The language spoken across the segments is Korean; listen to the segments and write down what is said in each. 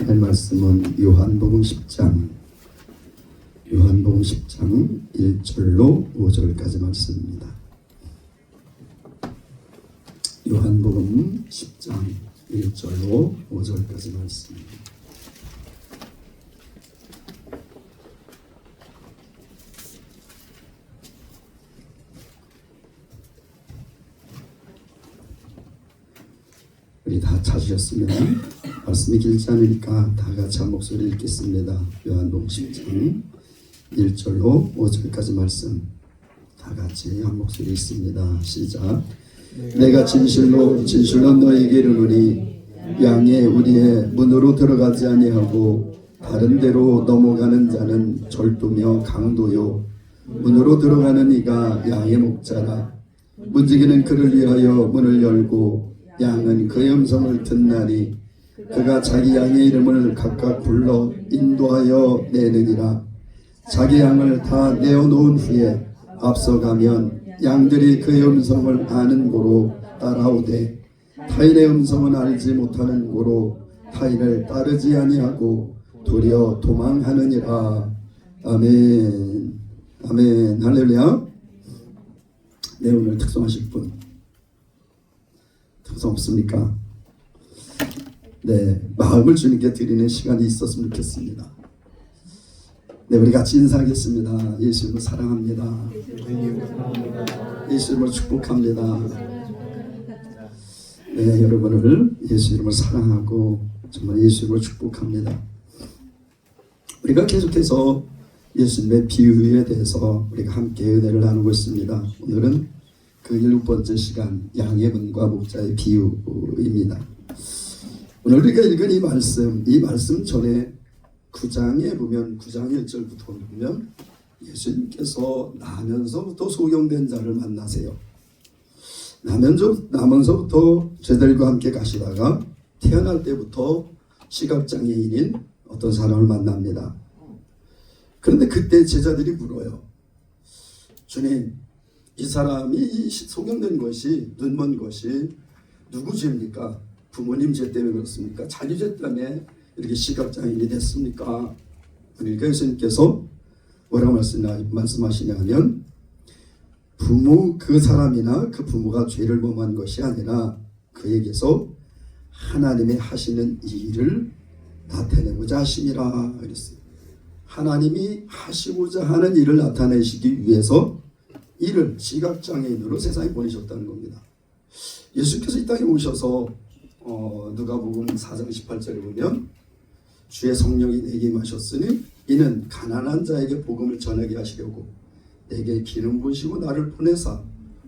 하나님 말씀은 요한복음 10장 1절로 5절까지 말씀입니다. 요한복음 10장 1절로 5절까지 말씀입니다. 우리 다 찾으셨으면 말씀이 길지 않으니까 다 같이 한 목소리 읽겠습니다. 요한복음 10장 1절로 5절까지 말씀 다 같이 한 목소리 읽습니다. 시작. 내가 진실로 너에게 이르노니 양의 우리의 문으로 들어가지 아니하고 다른 데로 넘어가는 자는 절도며 강도요 문으로 들어가는 이가 양의 목자라. 문지기는 그를 위하여 문을 열고 양은 그의 음성을 듣나니 그가 자기 양의 이름을 각각 불러 인도하여 내느니라. 자기 양을 다 내어놓은 후에 앞서가면 양들이 그의 음성을 아는 고로 따라오되 타인의 음성은 알지 못하는 고로 타인을 따르지 아니하고 도리어 도망하느니라. 아멘. 아멘. 할렐루야. 네, 오늘 특송하실 분 특송 없습니까? 네, 마음을 주님께 드리는 시간이 있었으면 좋겠습니다. 네, 우리 같이 인사하겠습니다. 예수님을 사랑합니다. 예수 이름으로 축복합니다. 네, 여러분을 예수 이름으로 사랑하고 정말 예수 이름으로 축복합니다. 우리가 계속해서 예수님의 비유에 대해서 우리가 함께 은혜를 나누고 있습니다. 오늘은 그 7번째 시간 양의 문과 목자의 비유입니다. 오늘 우리가 읽은 이 말씀 전에 9장에 보면 9장 1절부터 보면 예수님께서 나면서부터 소경된 자를 만나세요. 나면서부터 죄들과 함께 가시다가 태어날 때부터 시각장애인인 어떤 사람을 만납니다. 그런데 그때 제자들이 물어요. 주님, 이 사람이 소경된 것이 눈먼 것이 누구 죄입니까? 부모님 죄 때문에 그렇습니까? 자기 죄 때문에 이렇게 시각장애인이 됐습니까? 그러니까 예수님께서 뭐라고 말씀하시냐 하면 그 사람이나 그 부모가 죄를 범한 것이 아니라 그에게서 하나님이 하시는 일을 나타내고자 하심이라 그랬어요. 하나님이 하시고자 하는 일을 나타내시기 위해서 이를 시각장애인으로 세상에 보내셨다는 겁니다. 예수께서 이 땅에 오셔서 누가복음 4장 18절에 보면 주의 성령이 내게 임하셨으니 이는 가난한 자에게 복음을 전하게 하시려고 내게 기름 부으시고 나를 보내사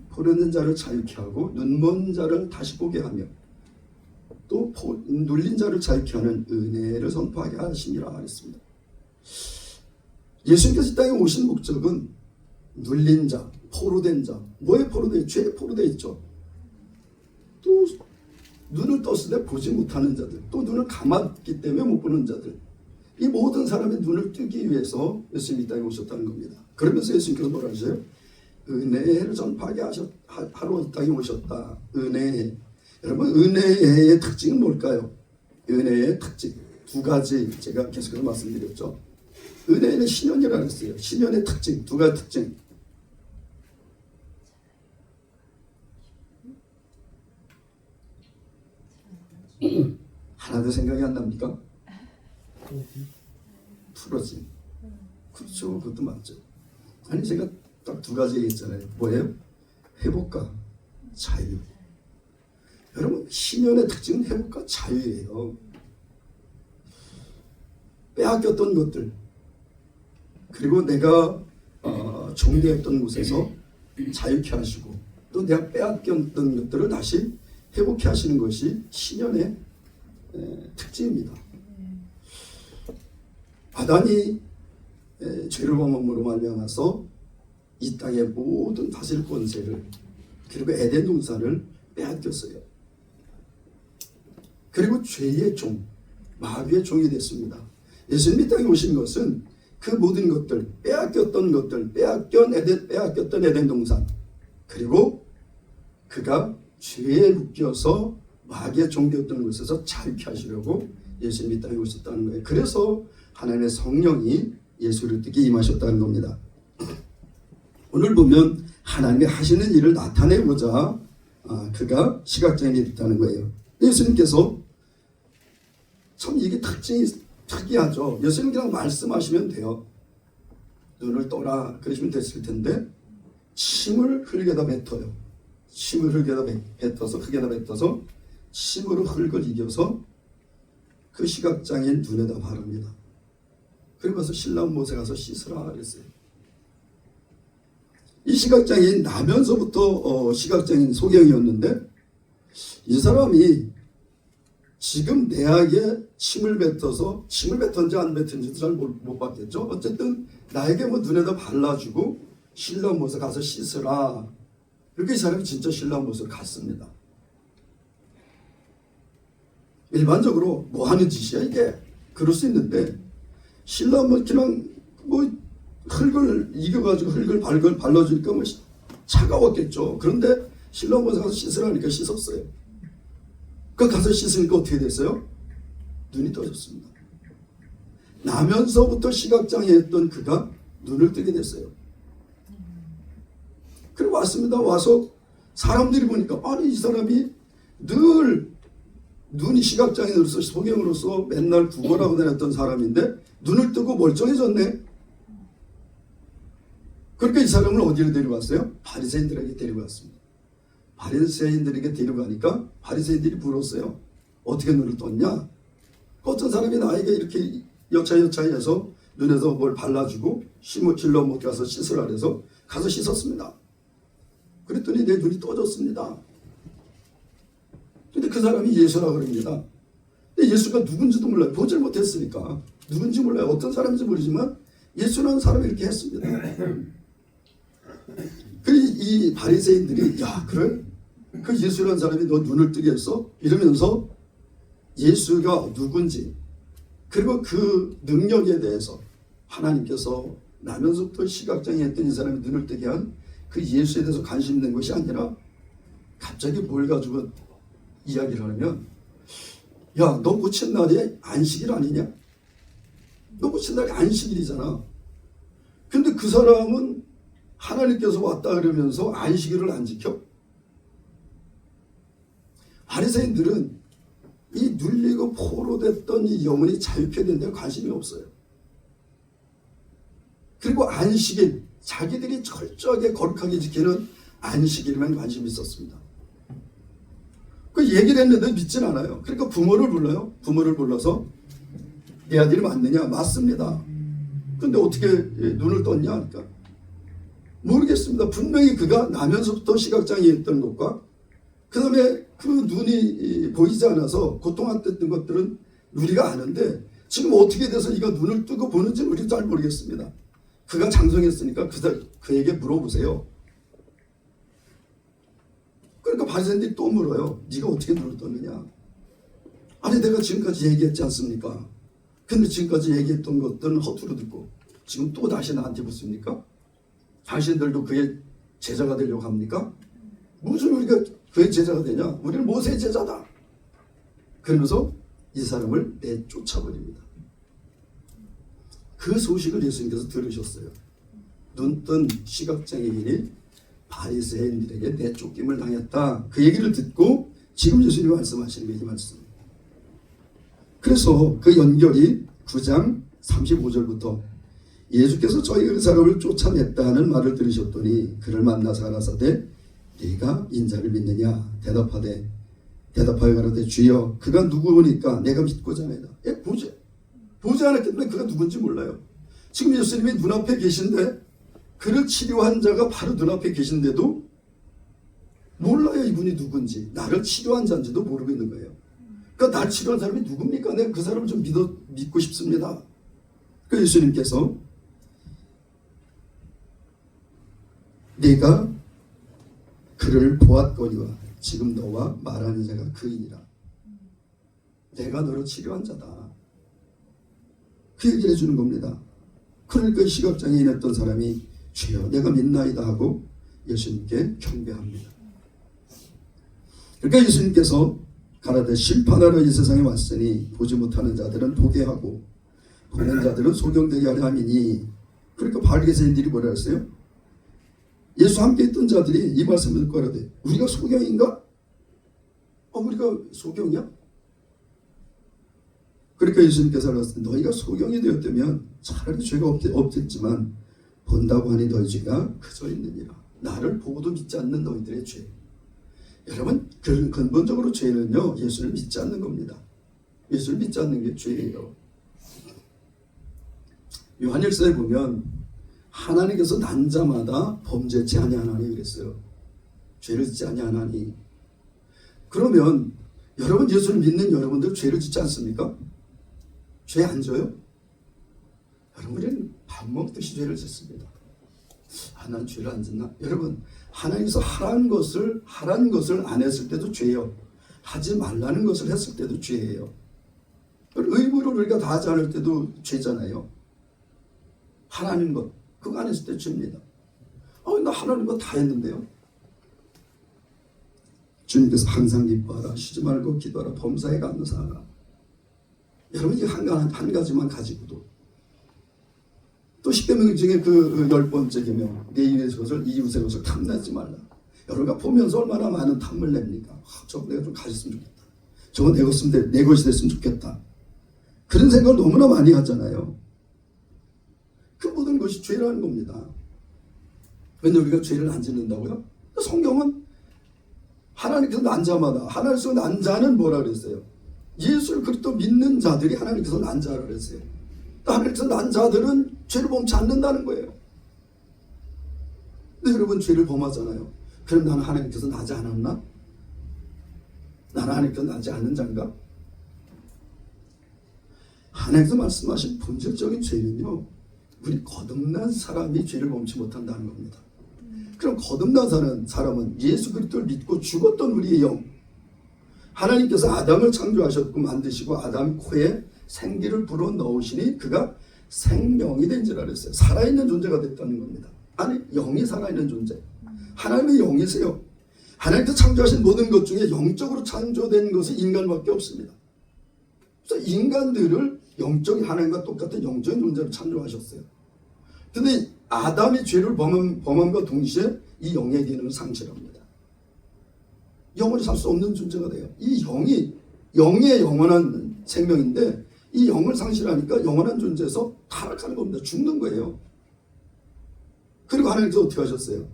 포르는 자를 자유케 하고 눈먼 자를 다시 보게 하며 또 눌린 자를 자유케 하는 은혜를 선포하게 하시니라 했습니다. 예수님께서 이 땅에 오신 목적은 눌린 자, 포로된 자, 뭐에 포로돼? 죄에 포로돼 있죠. 또 눈을 떴을 때 보지 못하는 자들, 또 눈을 감았기 때문에 못 보는 자들, 이 모든 사람의 눈을 뜨기 위해서 예수님이 이 땅에 오셨다는 겁니다. 그러면서 예수님께서 뭐라 하세요? 은혜를 전파하게 하러 이 땅에 오셨다. 은혜. 여러분, 은혜의 특징은 뭘까요? 은혜의 특징 두 가지 제가 계속해서 말씀드렸죠. 은혜는 신현이라고 했어요. 신현의 특징, 두 가지 특징. 하나도 생각이 안 납니까? 풀어짐. 그렇죠. 그것도 맞죠. 아니, 제가 딱 두 가지 얘기했잖아요. 뭐예요? 회복과 자유. 여러분, 신현의 특징은 회복과 자유예요. 빼앗겼던 것들, 그리고 내가 종되었던 곳에서 자유케 하시고 또 내가 빼앗겼던 것들을 다시 회복케 하시는 것이 신현의 특징입니다. 아담이 죄를 범함으로 말미암아서 이 땅의 모든 다스릴 권세를 그리고 에덴 동산을 빼앗겼어요. 그리고 죄의 종, 마귀의 종이 됐습니다. 예수님이 땅에 오신 것은 그 모든 것들, 빼앗겼던 에덴 동산, 그리고 그가 죄에 묶여서 마귀의 종되었던 곳에서 자유케 하시려고 예수님이 땅에 오셨다는 거예요. 그래서 하나님의 성령이 예수 그리스도께 임하셨다는 겁니다. 오늘 보면 하나님이 하시는 일을 나타내고자 그가 시각장애인이 됐다는 거예요. 예수님께서 참 이게 특이하죠. 예수님 그냥 말씀하시면 돼요. 눈을 떠라 그러시면 됐을 텐데 침을 흙에다 뱉어요. 침을 흙에다 뱉어서 흙에다 뱉어서 침으로 흙을 이겨서 그 시각장애인 눈에다 바릅니다. 그러면서 신랑 못에 가서 씻으라 그랬어요. 이 시각장애인 나면서부터 시각장애인 소경이었는데 이 사람이 지금 내에게 침을 뱉어서 침을 뱉었는지 안 뱉었는지도 잘 못 봤겠죠. 어쨌든 나에게 뭐 눈에다 발라주고 신랑 못에 가서 씻으라. 이렇게 이 사람이 진짜 신랑 못을 갔습니다. 일반적으로 뭐 하는 짓이야 이게? 그럴 수 있는데 신랑 못 그냥 뭐 흙을 이겨가지고 흙을 발라주니까 뭐 차가웠겠죠. 그런데 신랑 못에 가서 씻으라니까 씻었어요. 그 가서 씻으니까 어떻게 됐어요? 눈이 떠졌습니다. 나면서부터 시각장애였던 그가 눈을 뜨게 됐어요. 그리고 왔습니다. 와서 사람들이 보니까 아니 이 사람이 늘 눈이 시각장애인으로서 소경으로서 맨날 구걸하고 다녔던 사람인데 눈을 뜨고 멀쩡해졌네. 그러니까 이 사람을 어디로 데려갔어요? 바리새인들에게 데려갔습니다. 바리새인들에게 데려가니까 바리새인들이 물었어요. 어떻게 눈을 떴냐? 어떤 사람이 나에게 이렇게 여차여차해서 눈에서 뭘 발라주고 실러 못 가서 씻으라 그래서 가서 씻었습니다. 그랬더니 내 눈이 떠졌습니다. 근데 그 사람이 예수라고 그럽니다. 근데 예수가 누군지도 몰라요. 보질 못했으니까. 누군지 몰라요. 어떤 사람인지 모르지만 예수라는 사람이 이렇게 했습니다. 이 바리새인들이 야 그래? 그 예수라는 사람이 너 눈을 뜨게 했어? 이러면서 예수가 누군지 그리고 그 능력에 대해서 하나님께서 나면서부터 시각장애 했던 이 사람이 눈을 뜨게 한 그 예수에 대해서 관심 있는 것이 아니라 갑자기 뭘 가지고 이야기를 하면 야 너 고친 날이 안식일 아니냐? 너 고친 날이 안식일이잖아. 근데 그 사람은 하나님께서 왔다 그러면서 안식일을 안 지켜? 바리새인들은 이 눌리고 포로됐던 이 영혼이 자유케 된 데 관심이 없어요. 그리고 안식일, 자기들이 철저하게 거룩하게 지키는 안식일만 관심이 있었습니다. 그 얘기를 했는데 믿진 않아요. 그러니까 부모를 불러요. 부모를 불러서 내 아들이 맞느냐? 맞습니다. 근데 어떻게 눈을 떴냐? 하니까 모르겠습니다. 분명히 그가 나면서부터 시각장애였던 것과 그 다음에 그 눈이 보이지 않아서 고통했던 것들은 우리가 아는데 지금 어떻게 돼서 이가 눈을 뜨고 보는지는 우리도 잘 모르겠습니다. 그가 장성했으니까 그에게 물어보세요. 그러니까 바리새인들이 또 물어요. 네가 어떻게 눈을 떴느냐? 아니 내가 지금까지 얘기했지 않습니까? 근데 지금까지 얘기했던 것들은 허투루 듣고 지금 또 다시 나한테 묻습니까? 당신들도 그의 제자가 되려고 합니까? 무슨 우리가 그의 제자가 되냐? 우리는 모세의 제자다. 그러면서 이 사람을 내쫓아버립니다. 그 소식을 예수님께서 들으셨어요. 눈뜬 시각장애인이 바리새인들에게 내쫓김을 당했다. 그 얘기를 듣고 지금 예수님이 말씀하시는 게 이 말씀입니다. 그래서 그 연결이 9장 35절부터 예수께서 저희 그 사람을 쫓아냈다는 말을 들으셨더니 그를 만나서 가라사대 네가 인자를 믿느냐? 대답하여 가라되 주여 그가 누구니까 내가 믿고자 합니다. 보지 않았기 때문에 그가 누군지 몰라요. 지금 예수님이 눈앞에 계신데 그를 치료한 자가 바로 눈앞에 계신데도 몰라요. 이분이 누군지. 나를 치료한 자인지도 모르고 있는 거예요. 그러니까 날 치료한 사람이 누굽니까? 내가 그 사람을 좀 믿고 싶습니다. 그 예수님께서 네가 그를 보았거니와 지금 너와 말하는 자가 그이니라. 내가 너를 치료한 자다. 그 얘기를 해주는 겁니다. 그러니까 시각장애인이었던 사람이 주여 내가 믿나이다 하고 예수님께 경배합니다. 그러니까 예수님께서 가라데 심판하러 이 세상에 왔으니 보지 못하는 자들은 보게 하고 보는 자들은 소경되게 하려 함이니. 그러니까 바리새인들이 뭐라 했어요? 예수 함께 있던 자들이 이 말씀을 듣고 하라되 우리가 소경인가? 우리가 소경이야? 그러니까 예수님께서 말씀하셨을 때 너희가 소경이 되었다면 차라리 죄가 없겠지만 본다고 하니 너희 죄가 그저 있느니라. 나를 보고도 믿지 않는 너희들의 죄. 여러분, 근본적으로 죄는요, 예수를 믿지 않는 겁니다. 예수를 믿지 않는 게 죄예요. 요한일서에 보면 하나님께서 난 자마다 범죄치 아니하나니 그랬어요. 죄를 짓지 아니하나니. 그러면 여러분, 예수를 믿는 여러분들 죄를 짓지 않습니까? 죄 안 져요? 여러분은 밥 먹듯이 죄를 짓습니다. 난 죄를 안 짓나? 여러분, 하나님께서 하라는 것을 안 했을 때도 죄예요. 하지 말라는 것을 했을 때도 죄예요. 의무로 우리가 다 하지 않을 때도 죄잖아요. 하라는 것, 그거 안 했을 때 죄입니다. 나 하라는 거 다 했는데요. 주님께서 항상 기뻐하라, 쉬지 말고 기도하라, 범사에 감사하라. 여러분, 이 한 가지만 가지고도 또 10계명 중에 그 10번째 계명, 내 이웃의 것을 탐내지 말라. 여러분가 보면서 얼마나 많은 탐을 냅니까? 저거 내가 좀 가졌으면 좋겠다. 저거 내 것이 됐으면 좋겠다. 그런 생각을 너무나 많이 하잖아요. 그 모든 것이 죄라는 겁니다. 근데 우리가 죄를 안 짓는다고요? 성경은 하나님께서 난 자마다, 하나님께서 난 자는 뭐라 그랬어요? 예수를 그리스도 믿는 자들이 하나님께서 난 자라 그랬어요. 하나님께서 난 자들은 죄를 범치 않는다는 거예요. 근데 여러분, 죄를 범하잖아요. 그럼 나는 하나님께서 나지 않았나? 나는 하나님께서 나지 않는 자인가? 하나님께서 말씀하신 본질적인 죄는요, 우리 거듭난 사람이 죄를 범치 못한다는 겁니다. 그럼 거듭난 사람은 예수 그리스도를 믿고 죽었던 우리의 영, 하나님께서 아담을 창조하셨고 만드시고 아담 코에 생기를 불어넣으시니 그가 생명이 된 줄 알았어요. 살아있는 존재가 됐다는 겁니다. 아니, 영이 살아있는 존재. 하나님의 영이세요. 하나님께서 창조하신 모든 것 중에 영적으로 창조된 것은 인간밖에 없습니다. 그래서 인간들을 영적인 하나님과 똑같은 영적인 존재로 창조하셨어요. 그런데 아담이 죄를 범함과 동시에 이 영의 기능을 상실합니다. 영원히 살 수 없는 존재가 돼요. 이 영의 영원한 생명인데 이 영을 상실하니까 영원한 존재에서 타락하는 겁니다. 죽는 거예요. 그리고 하나님께서 어떻게 하셨어요?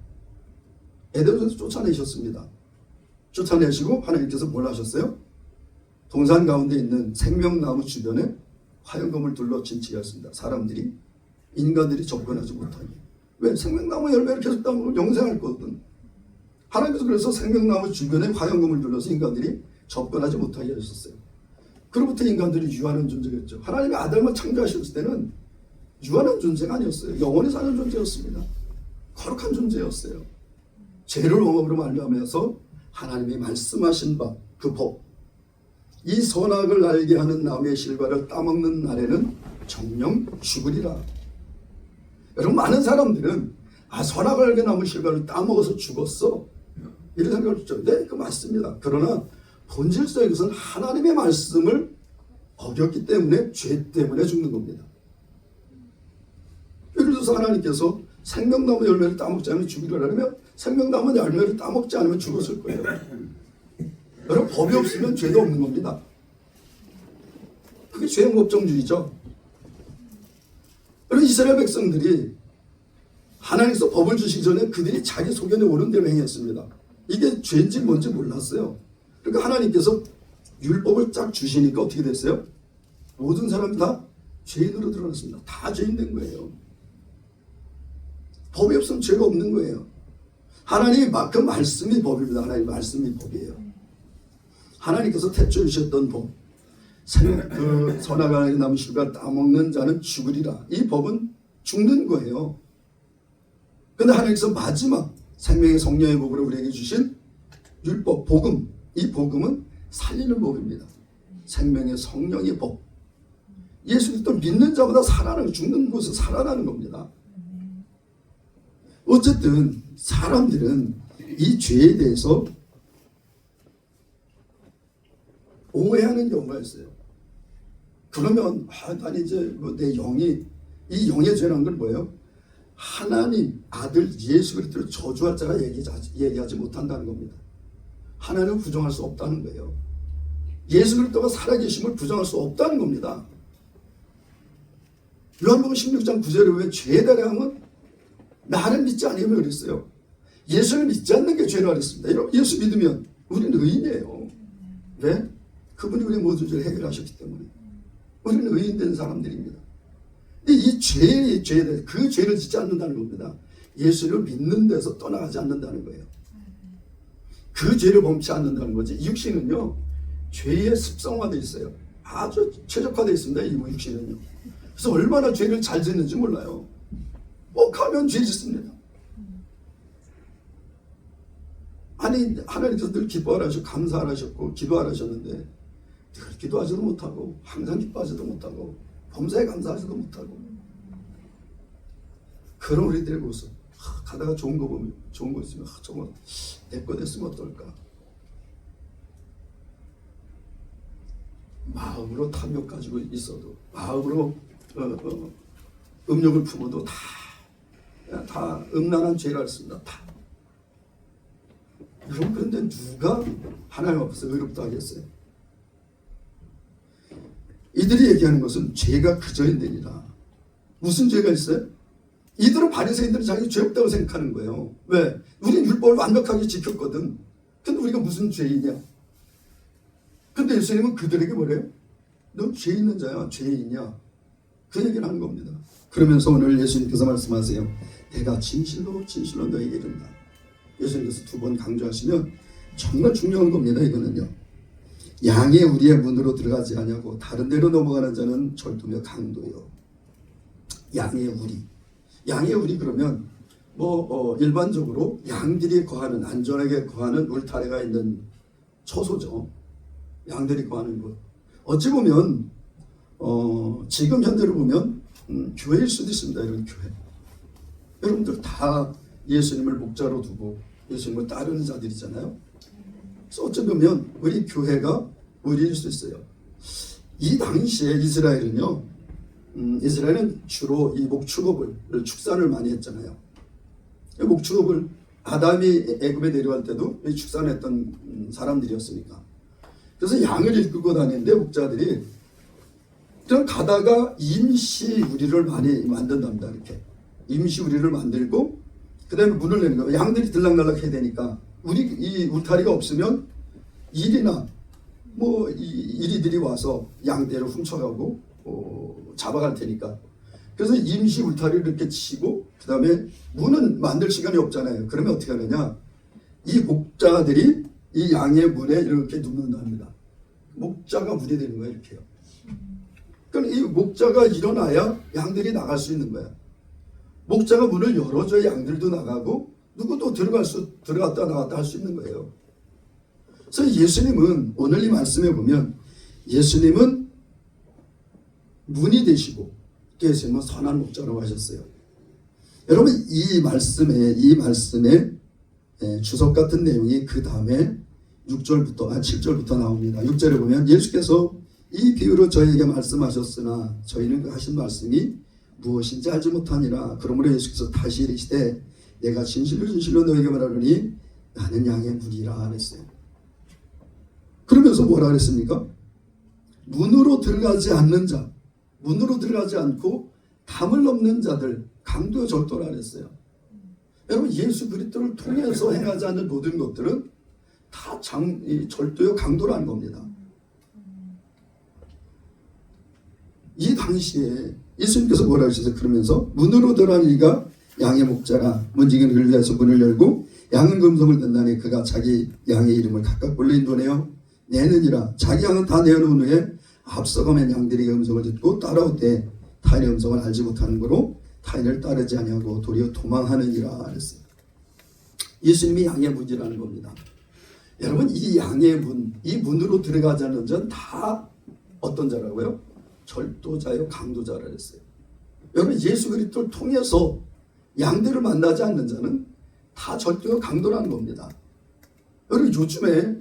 에덴에서 쫓아내셨습니다. 쫓아내시고 하나님께서 뭘 하셨어요? 동산 가운데 있는 생명나무 주변에 화영검을 둘러 진치였습니다. 사람들이, 인간들이 접근하지 못하게. 왜? 생명나무 열매를 계속 따먹으면 영생할 거거든. 하나님께서 그래서 생명나무 주변에 화영검을 둘러서 인간들이 접근하지 못하게 하셨어요. 그로부터 인간들이 유한한 존재겠죠. 하나님이 아담을 창조하셨을 때는 유한한 존재가 아니었어요. 영원히 사는 존재였습니다. 거룩한 존재였어요. 죄를 범함으로 말미암아서 하나님이 말씀하신 바, 그 법, 이 선악을 알게 하는 나무의 실과를 따먹는 날에는 정령 죽으리라. 여러분, 많은 사람들은 선악을 알게 나무 실과를 따먹어서 죽었어, 이런 생각을 했죠. 네, 그 맞습니다. 그러나 본질적인 것은 하나님의 말씀을 어겼기 때문에, 죄 때문에 죽는 겁니다. 예를 들어서 하나님께서 생명나무 열매를 따먹지 않으면 죽이라면 생명나무 열매를 따먹지 않으면 죽었을 거예요. 여러분, 법이 없으면 죄도 없는 겁니다. 그게 죄행법정주의죠. 여러분, 이스라엘 백성들이 하나님께서 법을 주시기 전에 그들이 자기 소견에 오른 대로 행했습니다. 이게 죄인지 뭔지 몰랐어요. 그러니까 하나님께서 율법을 쫙 주시니까 어떻게 됐어요? 모든 사람이 다 죄인으로 드러났습니다. 다 죄인 된 거예요. 법이 없으면 죄가 없는 거예요. 하나님이 그 말씀이 법입니다. 하나님 말씀이 법이에요. 하나님께서 태초에 주셨던 법, 그 선악을 나무 실과 따먹는 자는 죽으리라. 이 법은 죽는 거예요. 그런데 하나님께서 마지막 생명의 성령의 법으로 우리에게 주신 율법, 복음, 이 복음은 살리는 법입니다. 생명의 성령의 법. 예수 그리스도를 믿는 자보다 살아나는, 죽는 곳은 살아나는 겁니다. 어쨌든 사람들은 이 죄에 대해서 오해하는 경우가 있어요. 그러면 난 이제 뭐 내 영이, 이 영의 죄라는 건 뭐예요? 하나님 아들 예수 그리스도를 저주할 자가 얘기하지 못한다는 겁니다. 하나님을 부정할 수 없다는 거예요. 예수 그리스도가 살아계심을 부정할 수 없다는 겁니다. 요한복음 16장 9절에 왜 죄의 대량은 나를 믿지 아니하면 그랬어요. 예수를 믿지 않는 게 죄라 그랬습니다. 여러분, 예수 믿으면 우리는 의인이에요. 왜? 그분이 우리 모든 죄를 해결하셨기 때문에. 우리는 의인된 사람들입니다. 이 죄에 대해 그 죄를 짓지 않는다는 겁니다. 예수를 믿는 데서 떠나가지 않는다는 거예요. 그 죄를 범치 않는다는 거지. 이 육신은요, 죄의 습성화되어 있어요. 아주 최적화되어 있습니다. 이 육신은요. 그래서 얼마나 죄를 잘 짓는지 몰라요. 가면 죄 짓습니다. 아니, 하나님께서 늘 기뻐하셨고 감사하셨고 기도하셨는데 늘 기도하지도 못하고 항상 기뻐하지도 못하고 범사에 감사하지도 못하고, 그런 우리들의 모습. 가다가 좋은 거 보면, 좋은 거 있으면 저거 내 거 됐으면 어떨까. 마음으로 탐욕 가지고 있어도, 마음으로 음욕을 품어도 다 음란한 죄라 했습니다. 다. 여러분, 그런데 누가 하나님 앞에서 의롭다 하겠어요? 이들이 얘기하는 것은 죄가 그저인되니라. 무슨 죄가 있어요? 이들은 바리새인들은 자기 죄 없다고 생각하는 거예요. 왜? 우리는 율법을 완벽하게 지켰거든. 근데 우리가 무슨 죄이냐? 근데 예수님은 그들에게 뭐래요? 넌 죄 있는 자야, 죄인이야. 그 얘기를 하는 겁니다. 그러면서 오늘 예수님께서 말씀하세요. 내가 진실로 진실로 너에게 이른다. 예수님께서 2번 강조하시면 정말 중요한 겁니다. 이거는요. 양의 우리의 문으로 들어가지 아니하고 다른 데로 넘어가는 자는 절도며 강도요. 양의 우리. 양의 우리 그러면 일반적으로 양들이 거하는, 안전하게 거하는 울타리가 있는 처소죠. 양들이 거하는 곳. 어찌 보면 지금 현대로 보면 교회일 수도 있습니다. 이런 교회. 여러분들 다 예수님을 목자로 두고 예수님을 따르는 자들이잖아요. 그래서 어쩌면 우리 교회가 우리일 수 있어요. 이 당시에 이스라엘은요, 이스라엘은 주로 이 목축업을, 축산을 많이 했잖아요. 목축업을 아담이 애굽에 내려갈 때도 축산했던 사람들이었으니까. 그래서 양을 이끌고 다니는데 목자들이 그냥 가다가 임시 우리를 많이 만든답니다. 이렇게 임시 우리를 만들고 그 다음에 문을 내는 거예요. 양들이 들락날락 해야 되니까 이 울타리가 없으면 일이나 이리들이 와서 양떼를 훔쳐가고 잡아갈 테니까. 그래서 임시 울타리를 이렇게 치고 그 다음에 문은 만들 시간이 없잖아요. 그러면 어떻게 하느냐, 이 목자들이 이 양의 문에 이렇게 눕는답니다. 목자가 문이 되는 거예요. 이렇게요. 그러니까 이 목자가 일어나야 양들이 나갈 수 있는 거야. 목자가 문을 열어줘야 양들도 나가고 누구도 들어갔다 나갔다 할 수 있는 거예요. 그래서 예수님은 오늘 이 말씀에 보면 예수님은 문이 되시고 예수님은 선한 목자라고 하셨어요. 여러분, 이 말씀에 주석 같은 내용이 그 다음에 7절부터 나옵니다. 6절에 보면 예수께서 이 비유로 저희에게 말씀하셨으나 저희는 그 하신 말씀이 무엇인지 알지 못하니라. 그러므로 예수께서 다시 이르시되 내가 진실로 진실로 너에게 말하노니 나는 양의 문이라 그랬어요. 그러면서 뭐라 그랬습니까? 문으로 들어가지 않는 자, 문으로 들어가지 않고 담을 넘는 자들, 강도 절도라 그랬어요. 여러분, 예수 그리스도를 통해서 행하지 않는 모든 것들은 다 절도요, 강도라는 겁니다. 이 당시에 예수님께서 뭐라 하셨어요? 그러면서 문으로 들어간 이가 양의 목자라. 문지기는 그를 위해서 문을 열고 양은 그 음성을 듣나니 그가 자기 양의 이름을 각각 불러 인도내어 내느니라. 자기 양은 다 내어놓은 후에 앞서가면 양들이 그 음성을 듣고 따라올 때 타인의 음성을 알지 못하는 거로 타인을 따르지 아니하고 도리어 도망하느니라 그랬어요. 예수님이 양의 문이라는 겁니다. 여러분, 이 양의 문, 이 문으로 들어가지 않는 자는 다 어떤 자라고요? 절도자요, 강도자라 그랬어요. 여러분, 예수 그리스도를 통해서 양들을 만나지 않는 자는 다 절도요, 강도라는 겁니다. 여러분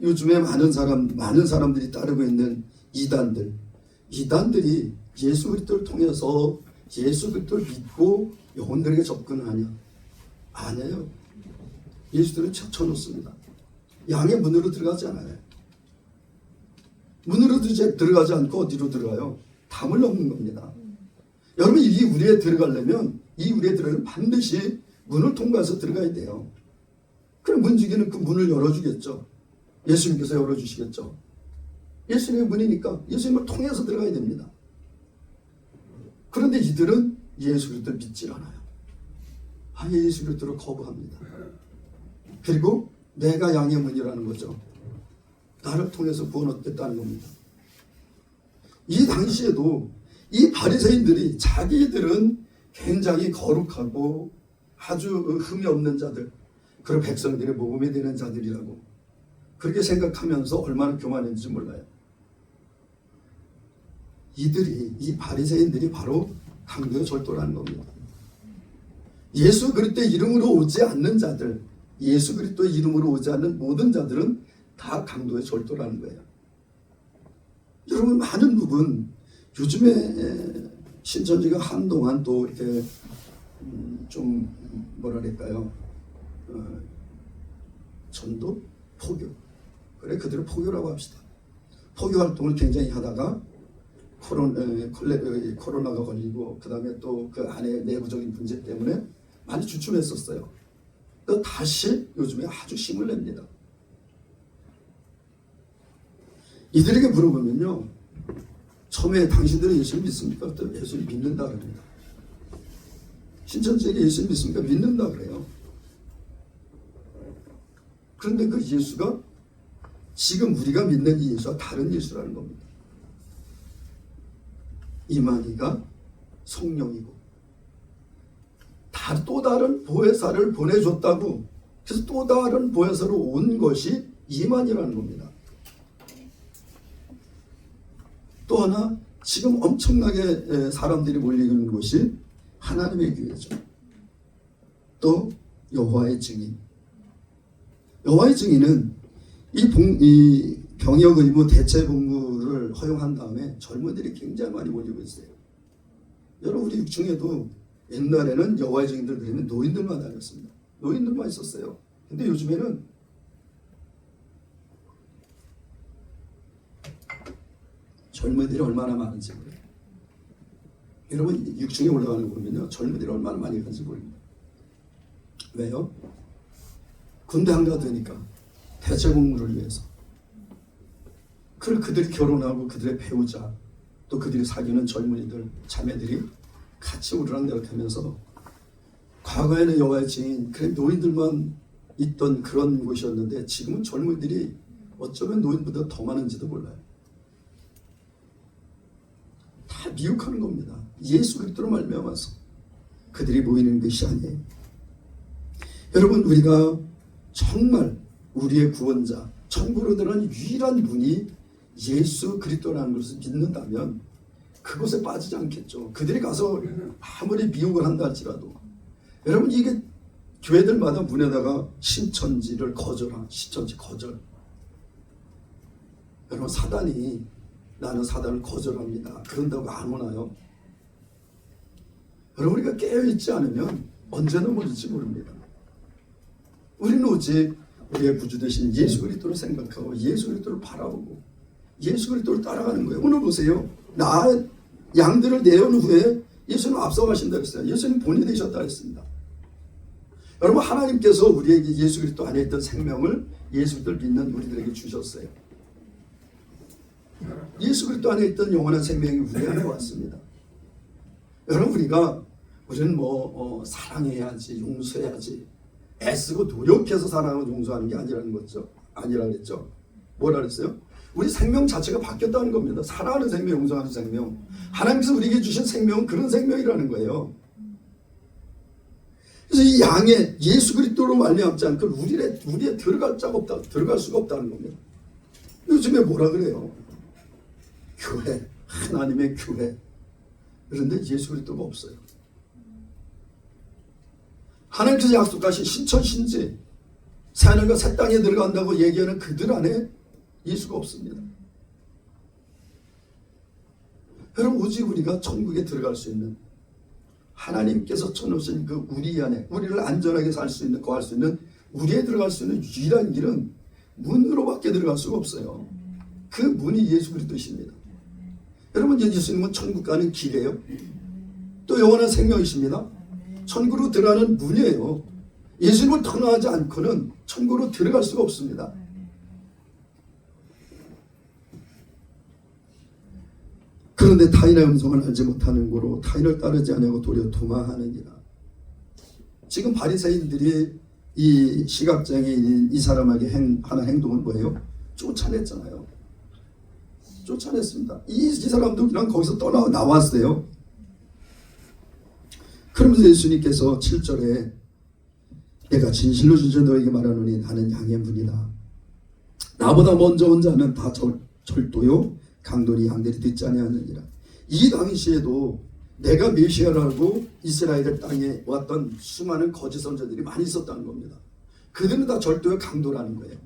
요즘에 많은 사람들이 따르고 있는 이단들이 예수 그리스도를 통해서 예수 그리스도를 믿고 영혼들에게 접근하냐? 아니에요. 예수들은 쳐놓습니다. 양의 문으로 들어가지 않아요. 문으로 들어가지 않고 어디로 들어가요? 담을 넘는 겁니다. 여러분 이 우리에 들어가려면 반드시 문을 통과해서 들어가야 돼요. 그럼 문지기는 그 문을 열어주겠죠. 예수님께서 열어주시겠죠. 예수님의 문이니까 예수님을 통해서 들어가야 됩니다. 그런데 이들은 예수 그리스도를 믿질 않아요. 아예 예수 그리스도를 거부합니다. 그리고 내가 양의 문이라는 거죠. 나를 통해서 구원 얻겠다는 겁니다. 이 당시에도 이 바리새인들이 자기들은 굉장히 거룩하고 아주 흠이 없는 자들, 그리고 백성들의 모범이 되는 자들이라고 그렇게 생각하면서 얼마나 교만했는지 몰라요. 이 바리새인들이 바로 강도의 절도라는 겁니다. 예수 그리스도의 이름으로 오지 않는 자들, 예수 그리스도의 이름으로 오지 않는 모든 자들은 다 강도의 절도라는 거예요. 여러분 많은 부분 요즘에 신천지가 한동안 또 이렇게 좀 뭐랄까요, 전도, 포교, 그래 그들을 포교라고 합시다. 포교 활동을 굉장히 하다가 코로나가 걸리고 그 다음에 또 그 안에 내부적인 문제 때문에 많이 주춤했었어요. 또 다시 요즘에 아주 힘을 냅니다. 이들에게 물어보면요, 처음에 당신들은 예수를 믿습니까? 또 예수를 믿는다 그럽니다. 신천지에게 예수를 믿습니까? 믿는다 그래요. 그런데 그 예수가 지금 우리가 믿는 이 예수와 다른 예수라는 겁니다. 이만희가 성령이고 또 다른 보혜사를 보내줬다고, 그래서 또 다른 보혜사로 온 것이 이만희라는 겁니다. 또 하나 지금 엄청나게 사람들이 몰리는 곳이 하나님의 교회죠. 또 여호와의 증인. 여호와의 증인은 이 병역 의무 대체 복무를 허용한 다음에 젊은이들이 굉장히 많이 몰리고 있어요. 여러분 우리 육중에도 옛날에는 여호와의 증인들 그러면 노인들만 다녔습니다. 노인들만 있었어요. 근데 요즘에는 젊은이들이 얼마나 많은지 모르겠어요. 여러분 육중에 올라가는 거 보면요, 젊은이들이 얼마나 많이 가는지 모릅니다. 왜요? 군대 안 가도 되니까 대체 복무를 위해서. 그들이 결혼하고 그들의 배우자, 또 그들이 사귀는 젊은이들, 자매들이 같이 오르락내락 하면서, 과거에는 여호와의 증인, 그래 노인들만 있던 그런 곳이었는데 지금은 젊은이들이 어쩌면 노인보다 더 많은지도 몰라요. 다 미혹하는 겁니다. 예수 그리스도로 말미암아서 그들이 모이는 것이 아니에요. 여러분 우리가 정말 우리의 구원자, 천국으로 들어가는 유일한 분이 예수 그리스도라는 것을 믿는다면 그것에 빠지지 않겠죠. 그들이 가서 아무리 미혹을 한다 할지라도, 여러분 이게 교회들마다 문에다가 신천지를 거절한, 신천지 거절. 여러분 사단이 나는 사단을 거절합니다 그런다고 안 오나요? 여러분 우리가 깨어있지 않으면 언제 넘어질지 모릅니다. 우리는 오직 우리의 구주 되신 예수 그리스도를 생각하고 예수 그리스도를 바라보고 예수 그리스도를 따라가는 거예요. 오늘 보세요. 양들을 내어놓은 후에 예수님 앞서가신다 했어요. 예수님 본이 되셨다 했습니다. 여러분 하나님께서 우리에게 예수 그리스도 안에 있던 생명을 예수 그리스도를 믿는 우리들에게 주셨어요. 예수 그리스도 안에 있던 영원한 생명이 우리 안에 왔습니다. 여러분 우리는 사랑해야지, 용서해야지, 애쓰고 노력해서 사랑하고 용서하는 게 아니라는 거죠. 아니라 그랬죠. 뭐라 그랬어요? 우리 생명 자체가 바뀌었다는 겁니다. 사랑하는 생명, 용서하는 생명. 하나님께서 우리에게 주신 생명은 그런 생명이라는 거예요. 그래서 이 양의 예수 그리스도로 말미암지 않고 우리에 들어갈 수가 없다는 겁니다. 요즘에 뭐라 그래요? 교회, 하나님의 교회. 그런데 예수 그리스도가 없어요. 하나님께서 약속하신 신천신지, 새하늘과 새 땅에 들어간다고 얘기하는 그들 안에 예수가 없습니다. 여러분, 오직 우리가 천국에 들어갈 수 있는, 하나님께서 쳐놓으신 그 우리 안에, 우리를 안전하게 살 수 있는, 거할 수 있는, 우리에 들어갈 수 있는 유일한 길은 문으로밖에 들어갈 수가 없어요. 그 문이 예수 그리스도이십니다. 여러분, 예수님은 천국 가는 길이에요. 또 영원한 생명이십니다. 천국으로 들어가는 문이에요. 예수님을 떠나지 않고는 천국으로 들어갈 수가 없습니다. 그런데 타인의 음성을 알지 못하는 고로 타인을 따르지 않고 도리어 도망하느니라. 지금 바리새인들이 이 시각장애인 이 사람에게 하는 행동은 뭐예요? 쫓아냈잖아요. 쫓아냈습니다. 이 사람도 그냥 거기서 나왔어요. 그러면서 예수님께서 7절에 내가 진실로 진실로 너에게 말하노니 나는 양의 문이다. 나보다 먼저 온 자는 다 절도요 강도니 양들이 듣지 아니하느니라. 이 당시에도 내가 메시아라고 이스라엘 땅에 왔던 수많은 거짓 선지자들이 많이 있었다는 겁니다. 그들은 다 절도요 강도라는 거예요.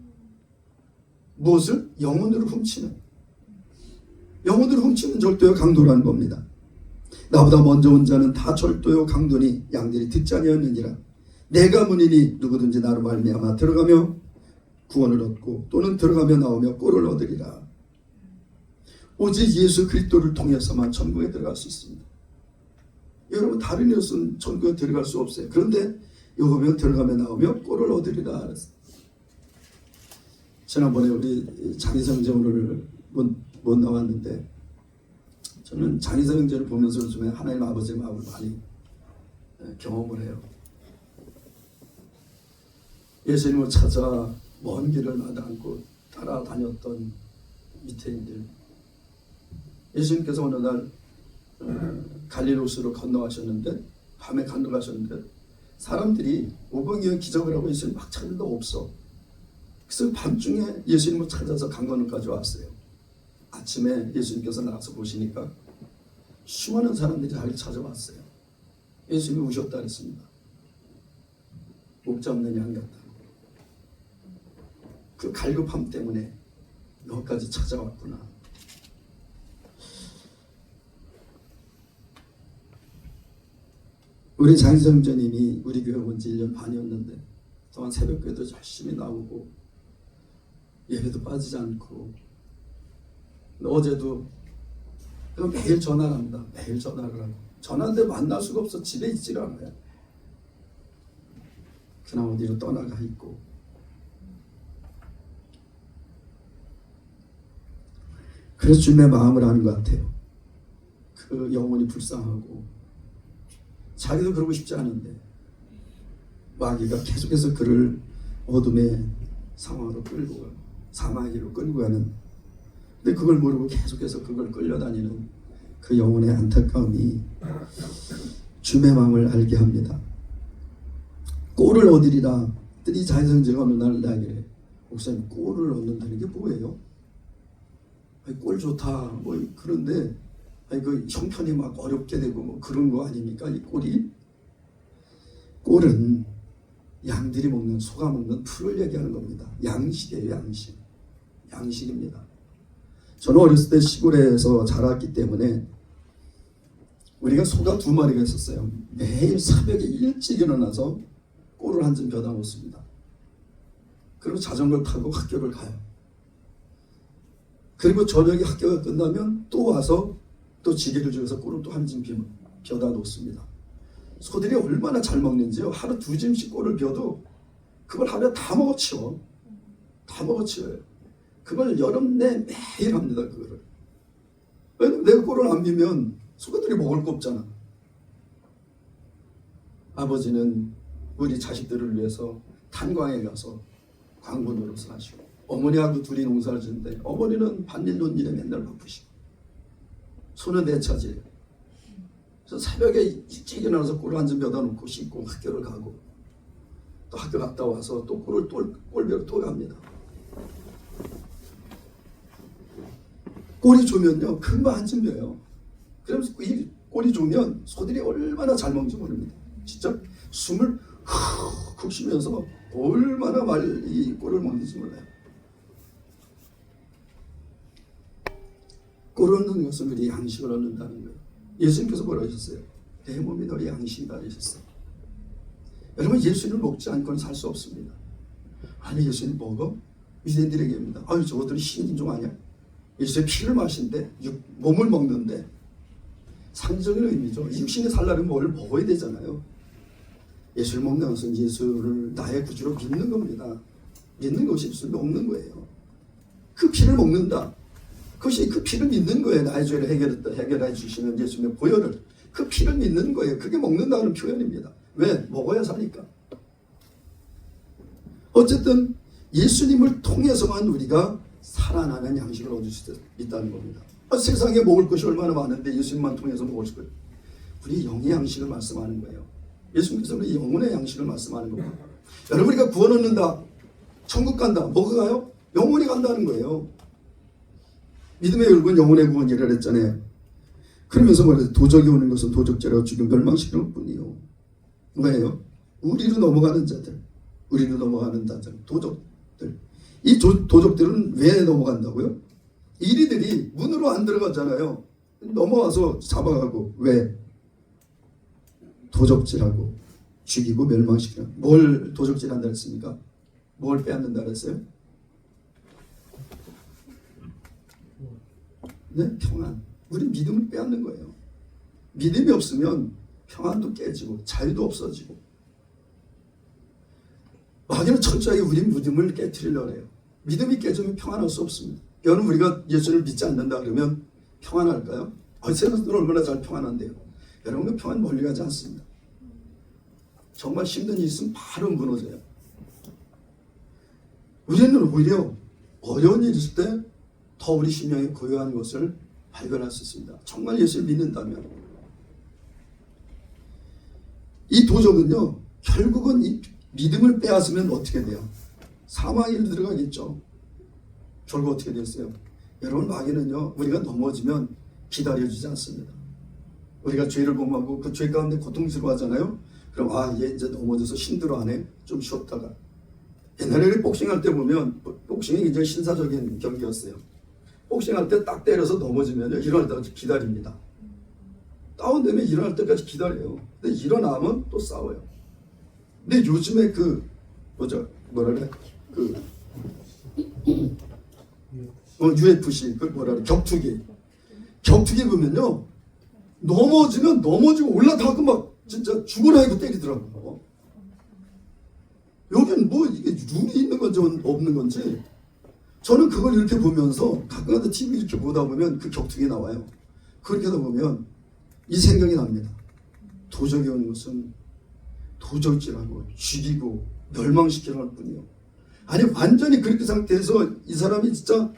무엇을? 영혼으로 훔치는 절도요 강도라는 겁니다. 나보다 먼저 온 자는 다 절도요 강도니 양들이 듣지 아니하느니라. 내가 문이니 누구든지 나로 말미암아 들어가며 구원을 얻고 또는 들어가며 나오며 꼴을 얻으리라. 오직 예수 그리스도를 통해서만 천국에 들어갈 수 있습니다. 여러분, 다른 이웃은 천국에 들어갈 수 없어요. 그런데 여호면 들어가며 나오며 꼴을 얻으리라. 지난번에 우리 장희성제 오늘 못 나왔는데, 저는 장희성제를 보면서 요즘에 하나님 아버지의 마음을 많이 경험을 해요. 예수님을 찾아 먼 길을 마다않고 따라다녔던 유태인들, 예수님께서 어느 날 갈릴리호수로 건너가셨는데, 밤에 건너가셨는데 사람들이 오병이어 기적을 하고 예수님 막 찾는데 없어. 그래서 밤중에 예수님을 찾아서 강건우까지 왔어요. 아침에 예수님께서 나와서 보시니까 수많은 사람들이 자기를 찾아왔어요. 예수님이 우셨다 그랬습니다. 목자 없는 양 같다. 그 갈급함 때문에 너까지 찾아왔구나. 우리 장희성전님이 우리 교회 온 지 1년 반이었는데 또한 새벽교회도 열심히 나오고 예배도 빠지지 않고, 어제도 매일 전화를 합니다. 매일 전화를 하고, 전화인데 만날 수가 없어. 집에 있지가 않아요. 그냥 어디로 떠나가 있고. 그래서 주님의 마음을 아는 것 같아요. 그 영혼이 불쌍하고 자기도 그러고 싶지 않은데 마귀가 계속해서 그를 어둠의 상황으로 끌고 가고 사망의 길로 끌고 가는, 근데 그걸 모르고 계속해서 그걸 끌려다니는 그 영혼의 안타까움이 주님의 마음을 알게 합니다. 꼴을 얻으리라. 이 장희성제가 어느 날 나에게, 목사님 꼴을 얻는다는 게 뭐예요? 아니, 꼴 좋다 뭐 그런데, 아니, 그 형편이 막 어렵게 되고 뭐 그런 거 아닙니까? 이 꼴이? 꼴은 양들이 먹는, 소가 먹는 풀을 얘기하는 겁니다. 양식이에요. 양식입니다. 저는 어렸을 때 시골에서 자랐기 때문에 우리가 소가 2마리가 있었어요. 매일 새벽에 일찍 일어나서 꼴을 한 점 벼다 놓습니다. 그리고 자전거를 타고 학교를 가요. 그리고 저녁에 학교가 끝나면 또 와서 또 지게를 들여서 꼴을 또 한 점 벼다 놓습니다. 소들이 얼마나 잘 먹는지요. 하루 2점씩 꼴을 벼도 그걸 하루에 다 먹어치워. 다 먹어치워요. 그걸 여름 내 매일 합니다. 그거를. 왜냐면 내가 꼴을 안 비면 소들이 먹을 거 없잖아. 아버지는 우리 자식들을 위해서 탄광에 가서 광부 노릇을 하시고, 어머니하고 둘이 농사를 짓는데 어머니는 밭일 논일에 맨날 바쁘시고 소는 내 차지예요. 그래서 새벽에 일찍 일어나서 꼴을 한 점 벼다 놓고 씻고 학교를 가고, 또 학교 갔다 와서 또 꼴벼러 또 갑니다. 꼴이 좋으면요 금방 한 점 벼요. 그러면서 이 꼴이 좋으면 소들이 얼마나 잘 먹는지 모릅니다. 진짜 숨을 훅 쉬면서 얼마나 이 꼴을 먹는지 몰라요. 꼴 얻는 것은 우리 양식을 얻는다는 거예요. 예수님께서 뭐라 하셨어요? 내 몸이 너희 양식이다 하셨어요. 여러분, 예수님을 먹지 않고는 살 수 없습니다. 아니, 예수님 먹어? 유대인들에게입니다. 아유, 저것들이 신인종 아니야? 예수의 피를 마신데 몸을 먹는데 상징적인 의미죠. 육신이 살려면 뭘 먹어야 되잖아요. 예수를 먹는 것은 예수를 나의 구주로 믿는 겁니다. 믿는 것이 예수를 먹는 거예요. 그 피를 먹는다. 그것이 그 피를 믿는 거예요. 나의 죄를 해결해 주시는 예수님의 보혈을. 그 피를 믿는 거예요. 그게 먹는다는 표현입니다. 왜? 먹어야 사니까. 어쨌든 예수님을 통해서만 우리가 살아나는 양식을 얻을 수 있다는 겁니다. 세상에 먹을 것이 얼마나 많은데 예수님만 통해서 먹을 수 있어요. 우리 영의 양식을 말씀하는 거예요. 예수님께서 우리 영혼의 양식을 말씀하는 겁니다. 여러분, 우리가 구원 얻는다, 천국 간다, 뭐가 가요? 영혼이 간다는 거예요. 믿음의 결국은 영혼의 구원이라 그랬잖아요. 그러면서 말해요. 도적이 오는 것은 도적죄라고 죽여 멸망시키는 뿐이요. 뭐예요? 우리로 넘어가는 자들, 도적들. 이 도적들은 왜 넘어간다고요? 이리들이 문으로 안 들어가잖아요. 넘어와서 잡아가고. 왜? 도적질하고 죽이고 멸망시키는. 뭘 도적질한다 했습니까? 뭘 빼앗는다 그랬어요? 네? 평안. 우리 믿음을 빼앗는 거예요. 믿음이 없으면 평안도 깨지고 자유도 없어지고. 마귀는 철저하게 우리 믿음을 깨트리려고 해요. 믿음이 깨지면 평안할 수 없습니다. 여러분, 우리가 예수를 믿지 않는다 그러면 평안할까요? 세상은 얼마나 잘 평안한데요. 여러분, 그 평안 멀리 가지 않습니다. 정말 힘든 일 있으면 바로 무너져요. 우리는 오히려 어려운 일 있을 때 더 우리 심령이 고요한 것을 발견할 수 있습니다. 정말 예수를 믿는다면. 이 도적은요, 결국은 이 믿음을 빼앗으면 어떻게 돼요? 사망에 들어가겠죠. 결국 어떻게 됐어요? 여러분, 마귀는요, 우리가 넘어지면 기다려주지 않습니다. 우리가 죄를 범하고 그 죄 가운데 고통스러워하잖아요. 그럼 얘 이제 넘어져서 힘들어하네. 좀 쉬었다가. 옛날에 복싱할 때 보면, 복싱이 굉장히 신사적인 경기였어요. 복싱할 때 딱 때려서 넘어지면 일어날 때까지 기다립니다. 다운되면 일어날 때까지 기다려요. 근데 일어나면 또 싸워요. 근데 요즘에 UFC, 격투기 보면요, 넘어지면 넘어지고 올라타고 막 진짜 죽어라 하고 때리더라고요. 여기는 뭐 이게 룰이 있는 건지 없는 건지. 저는 그걸 이렇게 보면서 가끔가다 TV 이렇게 보다 보면 그 격투기 나와요. 그렇게 하다 보면 이 생각이 납니다. 도적이 오는 것은 도적질하고 죽이고 멸망시키려 할 뿐이요. 아니, 완전히 그렇게 상태에서 이 사람이 진짜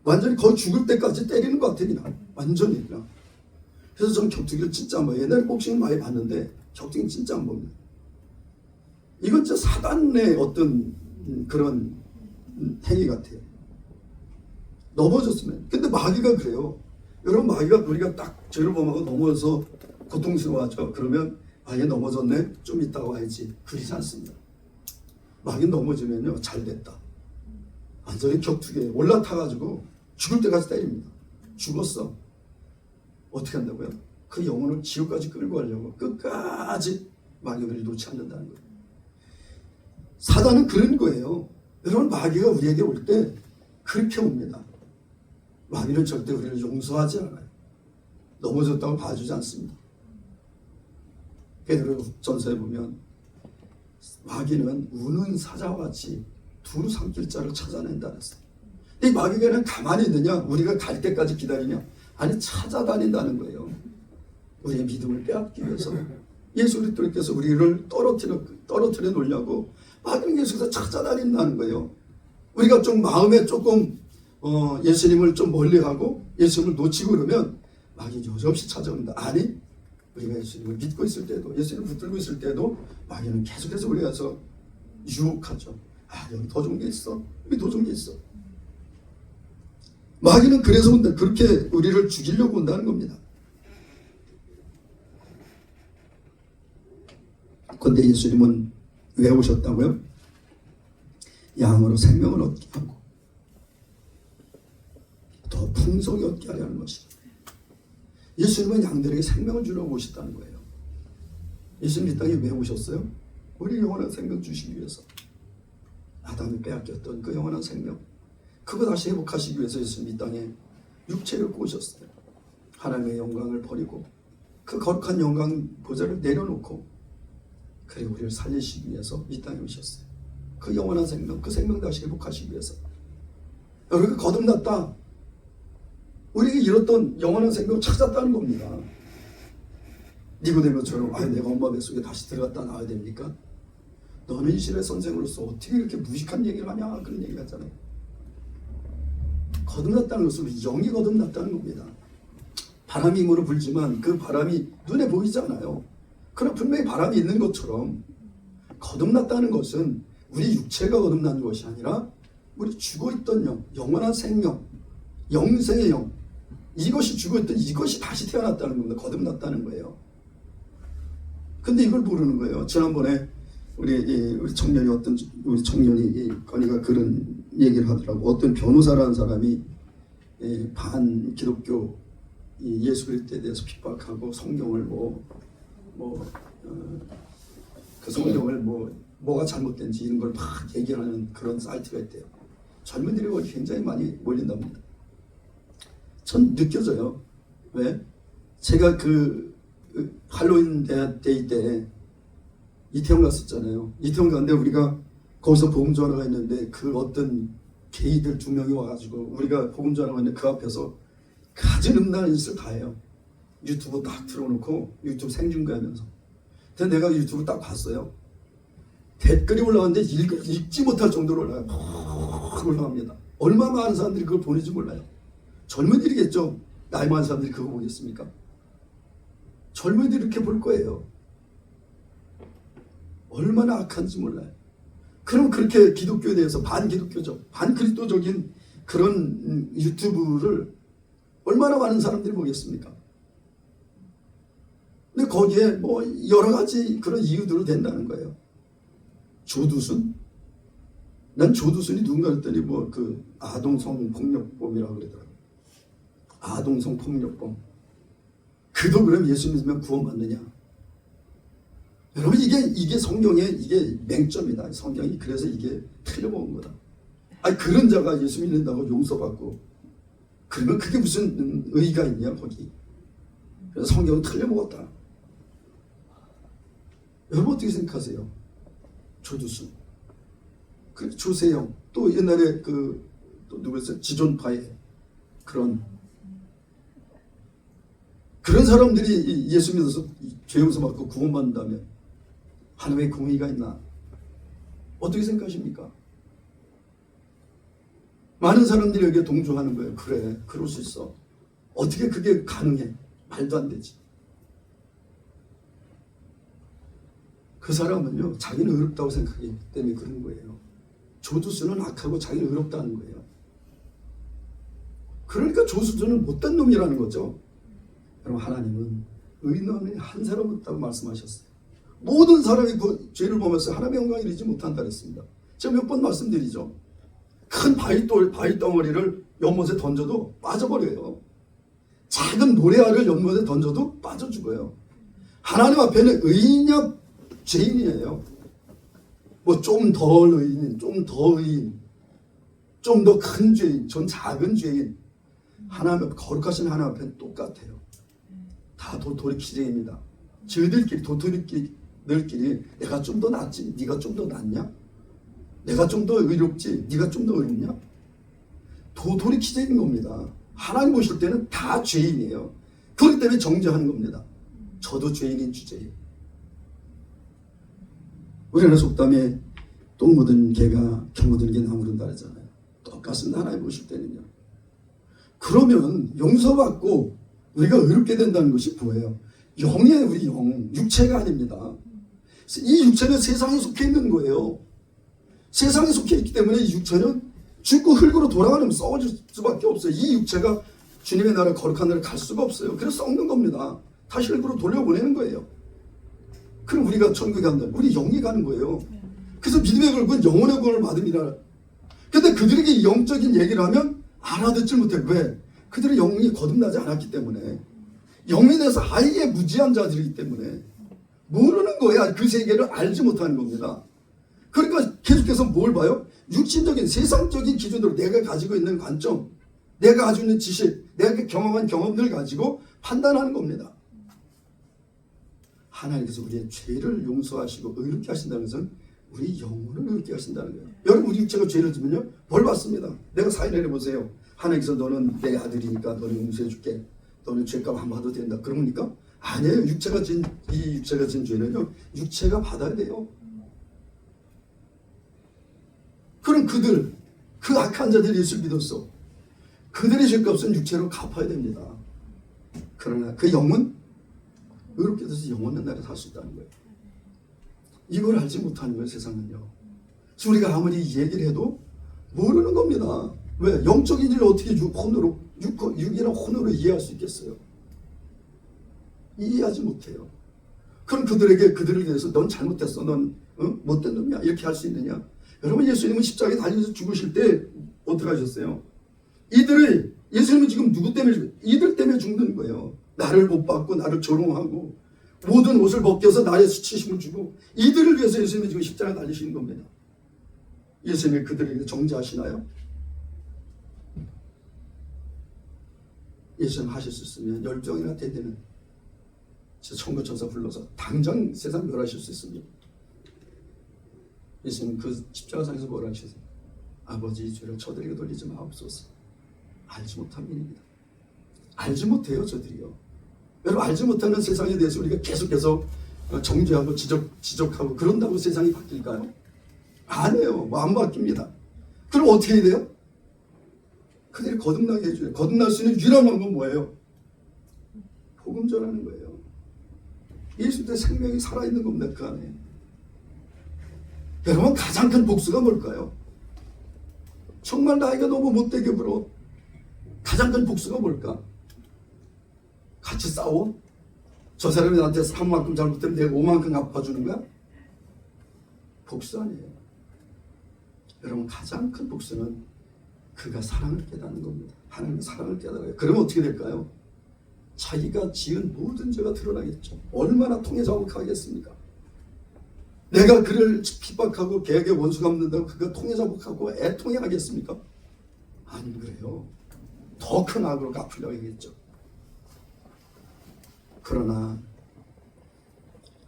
완전히 거의 죽을 때까지 때리는 것 같아요. 그냥 완전히 그냥. 그래서 저는 격투기를 진짜 안 봐요. 옛날에 복싱을 많이 봤는데 격투기는 진짜 안 봅니다. 이건 진짜 사단의 어떤 그런 행위 같아요. 넘어졌으면. 근데 마귀가 그래요. 여러분, 마귀가 우리가 딱 죄를 범하고 넘어져서 고통스러워하죠. 그러면 얘 넘어졌네, 좀 이따가 와야지. 그러지 않습니다. 마귀 넘어지면요, 잘 됐다. 완전히 격투기에 올라타가지고 죽을 때까지 때립니다. 죽었어. 어떻게 한다고요? 그 영혼을 지옥까지 끌고 가려고 끝까지 마귀를 놓지 않는다는 거예요. 사단은 그런 거예요. 여러분, 마귀가 우리에게 올 때 그렇게 옵니다. 마귀는 절대 우리를 용서하지 않아요. 넘어졌다고 봐주지 않습니다. 베드로 전서에 보면 마귀는 우는 사자와 같이 두루 삼킬 자를 찾아낸다 그랬어요. 이 마귀가 그냥 가만히 있느냐? 우리가 갈 때까지 기다리냐? 아니, 찾아다닌다는 거예요. 우리의 믿음을 빼앗기 위해서. 예수 그리스도께서 우리를 떨어뜨려 놓으려고 마귀는 계속해서 찾아다닌다는 거예요. 우리가 좀 마음에 조금 예수님을 좀 멀리하고 예수님을 놓치고 그러면 마귀는 여지없이 찾아온다. 아니, 우리가 예수님을 믿고 있을 때도, 예수님을 붙들고 있을 때도 마귀는 계속해서 우리 가서 유혹하죠. 여기 더 좋은 게 있어. 여기 더 좋은 게 있어. 마귀는 그래서 온다. 그렇게 우리를 죽이려고 온다는 겁니다. 그런데 예수님은 왜 오셨다고요? 양으로 생명을 얻게 하고 더 풍성히 얻게 하려 하는 것이다. 예수님은 양들에게 생명을 주려고 오셨다는 거예요. 예수님 이 땅에 왜 오셨어요? 우리 영원한 생명 주시기 위해서. 아담이 빼앗겼던 그 영원한 생명, 그거 다시 회복하시기 위해서 예수님 이 땅에 육체를 입고 오셨어요. 하나님의 영광을 버리고 그 거룩한 영광 보좌를 내려놓고 그리고 우리를 살리시기 위해서 이 땅에 오셨어요. 그 영원한 생명, 그 생명 다시 회복하시기 위해서. 우리가 거듭났다, 우리가 잃었던 영원한 생명을 찾았다는 겁니다. 니고데모처럼 내가 엄마 뱃속에 다시 들어갔다 나와야 됩니까? 너는 이스라엘 선생으로서 어떻게 이렇게 무식한 얘기를 하냐, 그런 얘기 하잖아요. 거듭났다는 것은 영이 거듭났다는 겁니다. 바람이 힘으로 불지만 그 바람이 눈에 보이지 않아요. 그러나 분명히 바람이 있는 것처럼 거듭났다는 것은 우리 육체가 거듭난 것이 아니라 우리 죽어있던 영, 영원한 생명, 영생의 영, 이것이 죽어있던 이것이 다시 태어났다는 겁니다. 거듭났다는 거예요. 근데 이걸 모르는 거예요. 지난번에 우리 청년이 우리 청년이 건이가 그런 얘기를 하더라고. 어떤 변호사라는 사람이 반 기독교 예수 그리스도에 대해서 핍박하고 성경을 그 성경을 뭐가 잘못된지 이런 걸 막 얘기하는 그런 사이트가 있대요. 젊은이들이 거기 굉장히 많이 몰린답니다. 전 느껴져요. 왜? 제가 그 할로윈 데이 때 이태원 갔었잖아요. 이태원 갔는데 우리가 거기서 복음 전하가 있는데 그 어떤 게이들 2명이 와가지고 우리가 복음 전하가 있는데 그 앞에서 가진 음란한 짓을 다 해요. 유튜브 딱 틀어놓고 유튜브 생중계하면서. 근데 내가 유튜브 딱 봤어요. 댓글이 올라왔는데 읽지 못할 정도로 올라가요. 막 올라갑니다. 얼마나 많은 사람들이 그걸 보는지 몰라요. 젊은이들이겠죠. 나이 많은 사람들이 그거 보겠습니까? 젊은이들이 이렇게 볼 거예요. 얼마나 악한지 몰라요. 그럼 그렇게 기독교에 대해서 반기독교적, 반그리스도적인 그런 유튜브를 얼마나 많은 사람들이 보겠습니까? 근데 거기에 여러 가지 그런 이유들로 된다는 거예요. 조두순? 난 조두순이 누군가 했더니 그 아동성 폭력범이라고 그러더라고요. 아동성 폭력범. 그도 그럼 예수 믿으면 구원받느냐? 여러분 이게 성경의 이게 맹점이다. 성경이 그래서 이게 틀려먹은 거다. 그런 자가 예수 믿는다고 용서받고 그러면 그게 무슨 의의가 있냐 거기. 그래서 성경은 틀려먹었다. 여러분 어떻게 생각하세요? 조두순, 그 조세영, 또 옛날에 또 누구였어요? 지존파의 그런 사람들이 예수 믿어서 죄 용서 받고 구원받는다면 하나님의 공의가 있나? 어떻게 생각하십니까? 많은 사람들이 여기에 동조하는 거예요. 그래, 그럴 수 있어. 어떻게 그게 가능해? 말도 안 되지. 그 사람은요, 자기는 의롭다고 생각하기 때문에 그런 거예요. 조두순은 악하고 자기는 의롭다는 거예요. 그러니까 조두순은 못된 놈이라는 거죠. 여러분, 하나님은 의인은 한 사람 없다고 말씀하셨어요. 모든 사람이 그 죄를 보면서 하나님의 영광에 이르지 못한다 그랬습니다. 제가 몇 번 말씀드리죠. 큰 바위 덩어리를 연못에 던져도 빠져버려요. 작은 모래알을 연못에 던져도 빠져 죽어요. 하나님 앞에는 의인이냐 죄인이에요. 좀 덜 의인, 좀 더 의인, 좀 더 큰 죄인, 전 작은 죄인. 하나님 앞에, 거룩하신 하나님 앞에는 똑같아요. 다 도토리 키재입니다. 저희들끼리 도토리들끼리 내가 좀 더 낫지, 네가 좀 더 낫냐? 내가 좀 더 의롭지, 네가 좀 더 의롭냐? 도토리 키재인 겁니다. 하나님 보실 때는 다 죄인이에요. 그렇기 때문에 정죄하는 겁니다. 저도 죄인인 주제예요. 우리나라 속담에 똥 묻은 개가 겨 묻은 개 나무른다 그러잖아요. 똑같습니다. 하나님 보실 때는요. 그러면 용서받고 우리가 의롭게 된다는 것이 뭐예요? 영이에요. 우리 영, 육체가 아닙니다. 이 육체는 세상에 속해 있는 거예요. 세상에 속해 있기 때문에 이 육체는 죽고 흙으로 돌아가면 썩어질 수밖에 없어요. 이 육체가 주님의 나라, 거룩한 나라에 갈 수가 없어요. 그래서 썩는 겁니다. 다시 흙으로 돌려보내는 거예요. 그럼 우리가 천국에 간다. 우리 영이 가는 거예요. 그래서 믿음의 결국은 영혼의 구원을 받음이라. 근데 그들에게 영적인 얘기를 하면 알아듣질 못해. 왜? 그들의 영이 거듭나지 않았기 때문에. 영에 대해서 아예 무지한 자들이기 때문에 모르는 거야. 그 세계를 알지 못하는 겁니다. 그러니까 계속해서 뭘 봐요? 육신적인 세상적인 기준으로 내가 가지고 있는 관점, 내가 가지고 있는 지식, 내가 경험한 경험들을 가지고 판단하는 겁니다. 하나님께서 우리의 죄를 용서하시고 의롭게 하신다는 것은 우리 영혼을 의롭게 하신다는 거예요. 여러분, 우리 육체가 죄를 지면요 벌 받습니다. 내가 사인을 해보세요. 하나님께서 너는 내 아들이니까 너는 용서해 줄게. 너는 죄값 안 받아도 된다. 그럽니까? 아니에요. 이 육체가 진 죄는요 육체가 받아야 돼요. 그럼 그 악한 자들이 예수를 믿었어. 그들의 죄값은 육체로 갚아야 됩니다. 그러나 그 영은 의롭게 돼서 영원한 날에 살 수 있다는 거예요. 이걸 알지 못하는 거예요, 세상은요. 그래서 우리가 아무리 얘기를 해도 모르는 겁니다. 왜? 영적인 일을 어떻게 육이나 혼으로 이해할 수 있겠어요? 이해하지 못해요. 그럼 그들을 위해서 넌 잘못했어, 넌 못된 놈이야, 이렇게 할 수 있느냐? 여러분, 예수님은 십자가에 달려서 죽으실 때 어떻게 하셨어요? 예수님은 지금 누구 때문에 이들 때문에 죽는 거예요. 나를 못 받고 나를 조롱하고 모든 옷을 벗겨서 나의 수치심을 주고 이들을 위해서 예수님이 지금 십자가에 달리시는 겁니다. 예수님이 그들에게 정죄하시나요? 예수님 하실 수 있으면 10명이나 되는 천군천사 불러서 당장 세상 멸하실 수 있습니다. 예수님 그 십자가상에서 뭐라 하셨어요? 아버지, 이 죄를 저들에게 돌리지 마옵소서. 알지 못한 일입니다. 알지 못해요, 저들이요. 여러분, 알지 못하는 세상에 대해서 우리가 계속해서 정죄하고 지적하고 그런다고 세상이 바뀔까요? 아니에요. 안 바뀝니다. 그럼 어떻게 해야 돼요? 그들이 거듭나게 해줘요. 거듭날 수 있는 유일한 방법은 뭐예요? 복음 전하는 거예요. 예수님의 생명이 살아있는 겁니다, 그 안에. 여러분, 가장 큰 복수가 뭘까요? 정말 나이가 너무 못되게 굴어. 가장 큰 복수가 뭘까? 같이 싸워? 저 사람이 나한테 3만큼 잘못되면 내가 5만큼 갚아주는 거야? 복수 아니에요. 여러분, 가장 큰 복수는 그가 사랑을 깨닫는 겁니다. 하나님의 사랑을 깨달아요. 그러면 어떻게 될까요? 자기가 지은 모든 죄가 드러나겠죠. 얼마나 통해 자복하겠습니까? 내가 그를 핍박하고 걔에게 원수 갚는다고 그가 통해 자복하고 애통해 하겠습니까? 안 그래요. 더 큰 악으로 갚으려고 하겠죠. 그러나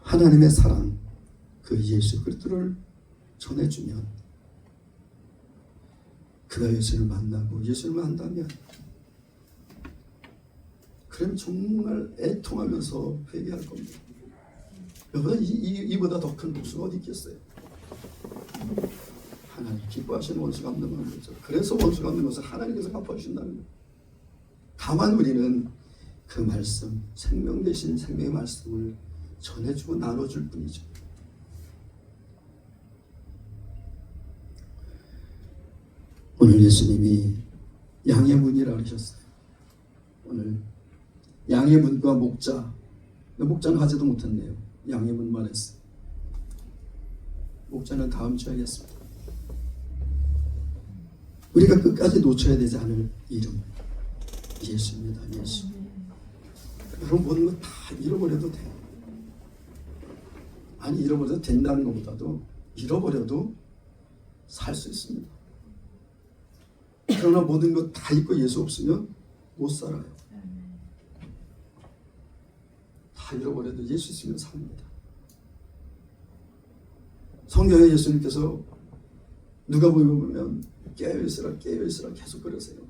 하나님의 사랑, 그 예수 그리스도를 전해주면, 그가 예수를 만나고 예수를 만나면, 그럼 정말 애통하면서 회개할 겁니다. 이보다 더 큰 복수가 어디 있겠어요? 하나님 기뻐하시는 원수 갚는 거죠. 그래서 원수 갚는 것을 하나님께서 갚아주신다는 거예요. 다만 우리는 그 말씀, 생명 대신 생명의 말씀을 전해주고 나눠줄 뿐이죠. 오늘 예수님이 양의 문이라고 하셨어요. 오늘 양의 문과 목자는 하지도 못했네요. 양의 문만 했어요. 목자는 다음 주에 하겠습니다. 우리가 끝까지 놓쳐야 되지 않을 이름, 예수입니다. 예수. 여러분, 모든 거 다 잃어버려도 돼요. 아니, 잃어버려도 된다는 것보다도 잃어버려도 살 수 있습니다. 그러나 모든 거 다 잊고 예수 없으면 못 살아요. 다 잃어버려도 예수 있으면 삽니다. 성경에 예수님께서 누가복음에 보면 깨어있으라 계속 그러세요.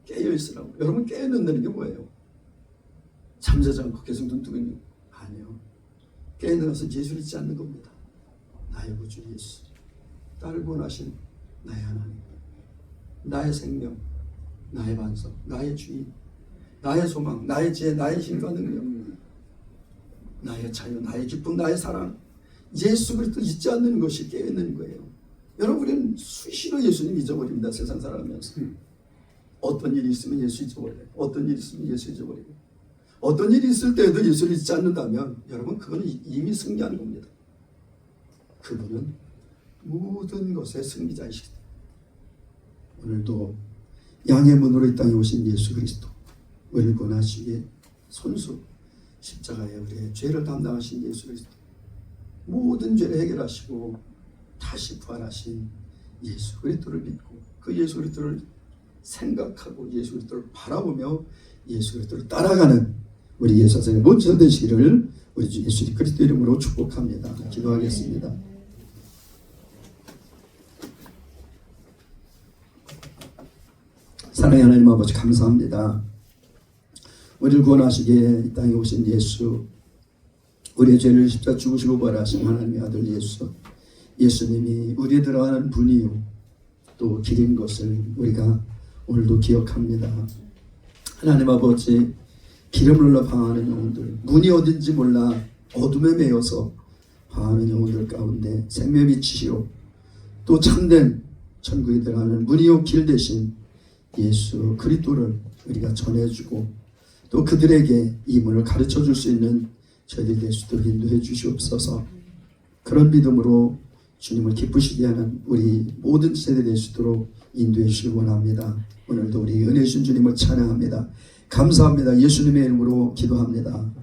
깨어있으라고. 여러분, 깨어있는다는 게 뭐예요? 잠자지 않고 계속 눈 뜨고 있는 거 아니에요. 깨어있는 것은 예수를 잊지 않는 겁니다. 나의 구주 예수, 나를 구원하신 나의 하나님, 나의 생명, 나의 반석, 나의 주인, 나의 소망, 나의 지혜, 나의 힘과 능력, 나의 자유, 나의 기쁨, 나의 사랑, 예수 그리스도 잊지 않는 것이 깨어있는 거예요. 여러분, 우리는 수시로 예수님 잊어버립니다. 세상 살아가면서. 어떤 일이 있으면 예수 잊어버려요. 어떤 일이 있으면 예수 잊어버리고, 어떤 일이 있을 때에도 예수를 잊지 않는다면 여러분, 그거는 이미 승리한 겁니다. 그분은 모든 것의 승리자이시다. 오늘도 양의 문으로 이 땅에 오신 예수 그리스도, 우리를 구원하시기에 손수 십자가에 우리의 죄를 담당하신 예수 그리스도, 모든 죄를 해결하시고 다시 부활하신 예수 그리스도를 믿고 그 예수 그리스도를 생각하고 예수 그리스도를 바라보며 예수 그리스도를 따라가는 우리 예수 선생님 모두 되시기를 우리 주 예수 그리스도 이름으로 축복합니다. 기도하겠습니다. 사랑의 하나님 아버지, 감사합니다. 우리를 구원하시기에 이 땅에 오신 예수, 우리의 죄를 십자가 죽으시고 부활하신 하나님의 아들 예수, 예수님이 우리에 들어가는 분이요 또 길인 것을 우리가 오늘도 기억합니다. 하나님 아버지, 기름을 흘러 방황하는 영혼들, 문이 어딘지 몰라 어둠에 매여서 방황하는 영혼들 가운데 생명의 빛이시오 또 참된 천국에 들어가는 문이요 길 대신 예수 그리스도를 우리가 전해주고 또 그들에게 이 문을 가르쳐 줄 수 있는 저희들이 될 수 있도록 인도해 주시옵소서. 그런 믿음으로 주님을 기쁘시게 하는 우리 모든 세대 될 수 있도록 인도해 주시기 원합니다. 오늘도 우리 은혜 주신 주님을 찬양합니다. 감사합니다. 예수님의 이름으로 기도합니다.